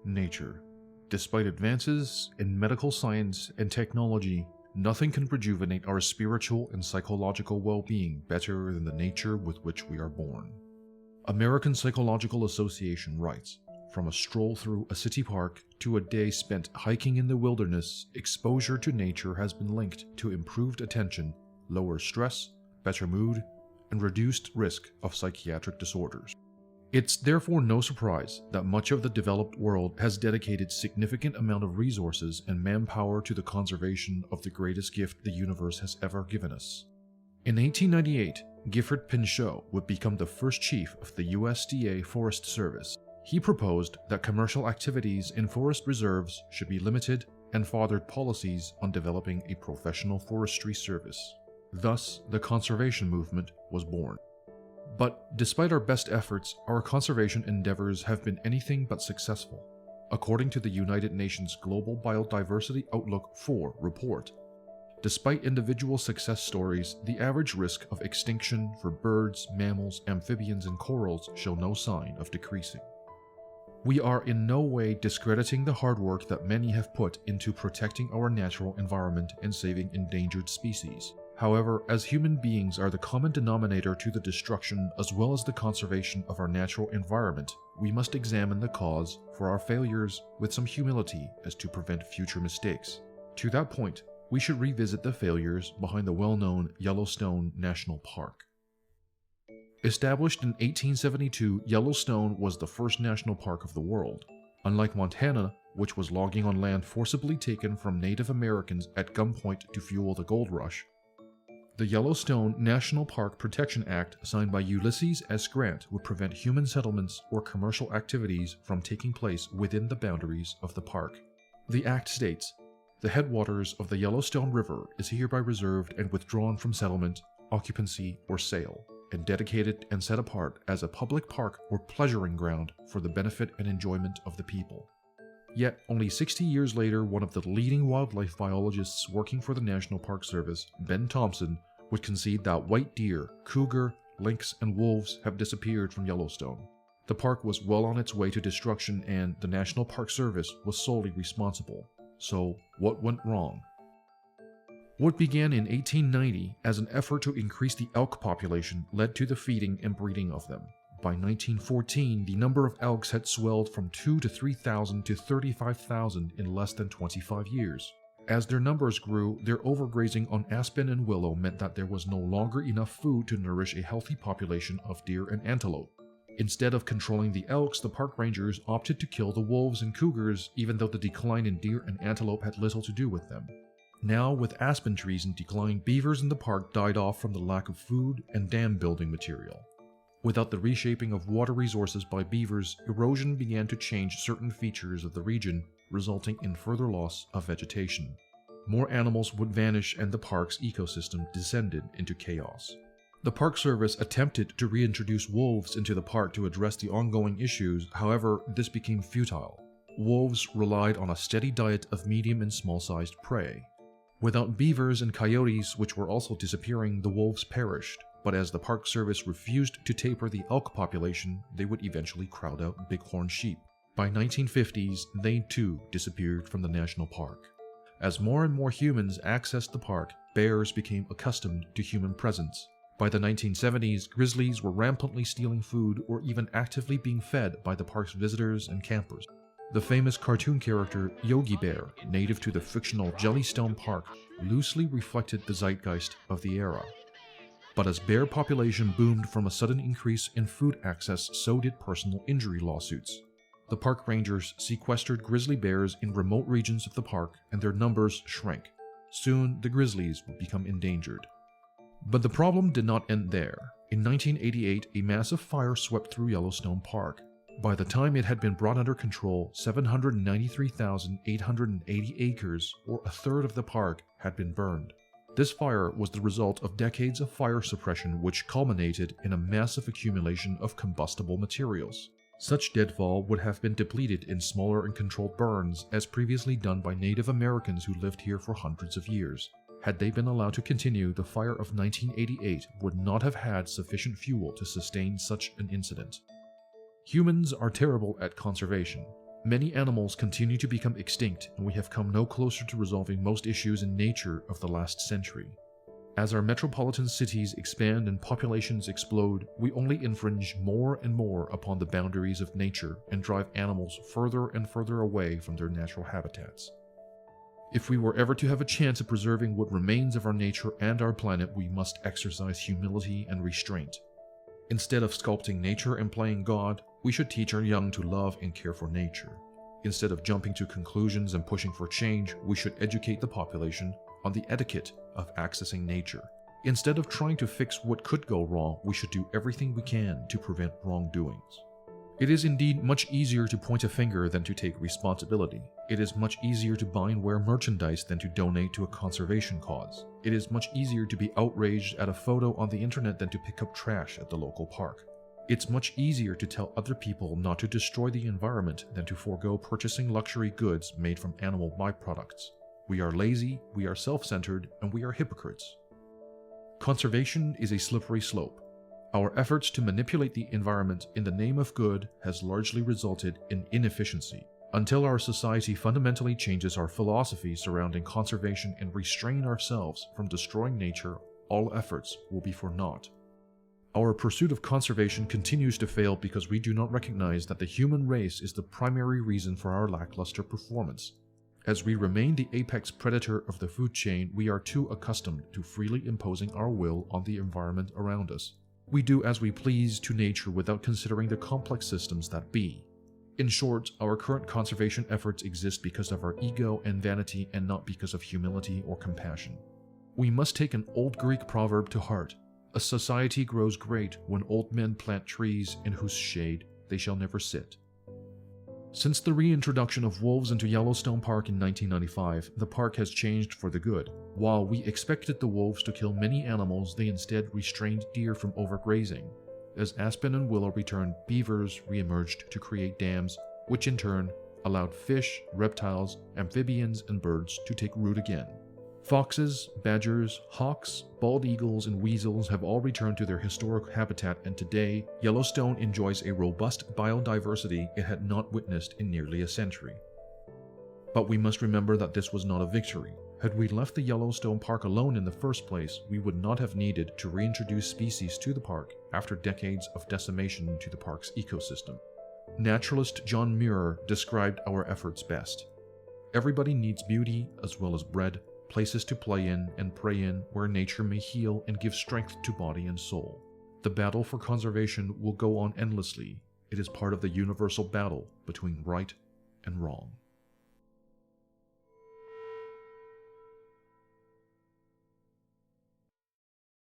Nature. Despite advances in medical science and technology, nothing can rejuvenate our spiritual and psychological well-being better than the nature with which we are born. American Psychological Association writes, "From a stroll through a city park to a day spent hiking in the wilderness, exposure to nature has been linked to improved attention, lower stress, better mood, and reduced risk of psychiatric disorders." It's therefore no surprise that much of the developed world has dedicated significant amount of resources and manpower to the conservation of the greatest gift the universe has ever given us. In 1898, Gifford Pinchot would become the first chief of the USDA Forest Service. He proposed that commercial activities in forest reserves should be limited and fathered policies on developing a professional forestry service. Thus, the conservation movement was born. But despite our best efforts, our conservation endeavors have been anything but successful. According to the United Nations Global Biodiversity Outlook 4 report, despite individual success stories, the average risk of extinction for birds, mammals, amphibians, and corals show no sign of decreasing. We are in no way discrediting the hard work that many have put into protecting our natural environment and saving endangered species. However, as human beings are the common denominator to the destruction as well as the conservation of our natural environment, we must examine the cause for our failures with some humility as to prevent future mistakes. To that point, we should revisit the failures behind the well-known Yellowstone National Park. Established in 1872, Yellowstone was the first national park of the world. Unlike Montana, which was logging on land forcibly taken from Native Americans at gunpoint to fuel the gold rush, the Yellowstone National Park Protection Act signed by Ulysses S. Grant would prevent human settlements or commercial activities from taking place within the boundaries of the park. The act states, "The headwaters of the Yellowstone River is hereby reserved and withdrawn from settlement, occupancy, or sale, and dedicated and set apart as a public park or pleasuring ground for the benefit and enjoyment of the people." Yet, only 60 years later, one of the leading wildlife biologists working for the National Park Service, Ben Thompson, would concede that white deer, cougar, lynx, and wolves have disappeared from Yellowstone. The park was well on its way to destruction and the National Park Service was solely responsible. So, what went wrong? What began in 1890 as an effort to increase the elk population led to the feeding and breeding of them. By 1914, the number of elks had swelled from 2,000 to 3,000 to 35,000 in less than 25 years. As their numbers grew, their overgrazing on aspen and willow meant that there was no longer enough food to nourish a healthy population of deer and antelope. Instead of controlling the elks, the park rangers opted to kill the wolves and cougars, even though the decline in deer and antelope had little to do with them. Now, with aspen trees in decline, beavers in the park died off from the lack of food and dam building material. Without the reshaping of water resources by beavers, erosion began to change certain features of the region, resulting in further loss of vegetation. More animals would vanish and the park's ecosystem descended into chaos. The Park Service attempted to reintroduce wolves into the park to address the ongoing issues, however, this became futile. Wolves relied on a steady diet of medium and small-sized prey. Without beavers and coyotes, which were also disappearing, the wolves perished. But as the Park Service refused to taper the elk population, they would eventually crowd out bighorn sheep. By 1950s, they too disappeared from the national park. As more and more humans accessed the park, bears became accustomed to human presence. By the 1970s, grizzlies were rampantly stealing food or even actively being fed by the park's visitors and campers. The famous cartoon character Yogi Bear, native to the fictional Jellystone Park, loosely reflected the zeitgeist of the era. But as bear population boomed from a sudden increase in food access, so did personal injury lawsuits. The park rangers sequestered grizzly bears in remote regions of the park, and their numbers shrank. Soon, the grizzlies would become endangered. But the problem did not end there. In 1988, a massive fire swept through Yellowstone Park. By the time it had been brought under control, 793,880 acres, or a third of the park, had been burned. This fire was the result of decades of fire suppression which culminated in a massive accumulation of combustible materials. Such deadfall would have been depleted in smaller and controlled burns as previously done by Native Americans who lived here for hundreds of years. Had they been allowed to continue, the fire of 1988 would not have had sufficient fuel to sustain such an incident. Humans are terrible at conservation. Many animals continue to become extinct, and we have come no closer to resolving most issues in nature of the last century. As our metropolitan cities expand and populations explode, we only infringe more and more upon the boundaries of nature and drive animals further and further away from their natural habitats. If we were ever to have a chance of preserving what remains of our nature and our planet, we must exercise humility and restraint. Instead of sculpting nature and playing God, we should teach our young to love and care for nature. Instead of jumping to conclusions and pushing for change, we should educate the population on the etiquette of accessing nature. Instead of trying to fix what could go wrong, we should do everything we can to prevent wrongdoings. It is indeed much easier to point a finger than to take responsibility. It is much easier to buy and wear merchandise than to donate to a conservation cause. It is much easier to be outraged at a photo on the internet than to pick up trash at the local park. It's much easier to tell other people not to destroy the environment than to forego purchasing luxury goods made from animal byproducts. We are lazy, we are self-centered, and we are hypocrites. Conservation is a slippery slope. Our efforts to manipulate the environment in the name of good has largely resulted in inefficiency. Until our society fundamentally changes our philosophy surrounding conservation and restrain ourselves from destroying nature, all efforts will be for naught. Our pursuit of conservation continues to fail because we do not recognize that the human race is the primary reason for our lackluster performance. As we remain the apex predator of the food chain, we are too accustomed to freely imposing our will on the environment around us. We do as we please to nature without considering the complex systems that be. In short, our current conservation efforts exist because of our ego and vanity and not because of humility or compassion. We must take an old Greek proverb to heart. A society grows great when old men plant trees in whose shade they shall never sit. Since the reintroduction of wolves into Yellowstone Park in 1995, the park has changed for the good. While we expected the wolves to kill many animals, they instead restrained deer from overgrazing. As aspen and willow returned, beavers re-emerged to create dams, which in turn allowed fish, reptiles, amphibians, and birds to take root again. Foxes, badgers, hawks, bald eagles, and weasels have all returned to their historic habitat, and today, Yellowstone enjoys a robust biodiversity it had not witnessed in nearly a century. But we must remember that this was not a victory. Had we left the Yellowstone Park alone in the first place, we would not have needed to reintroduce species to the park after decades of decimation to the park's ecosystem. Naturalist John Muir described our efforts best. Everybody needs beauty as well as bread, places to play in and pray in where nature may heal and give strength to body and soul. The battle for conservation will go on endlessly. It is part of the universal battle between right and wrong.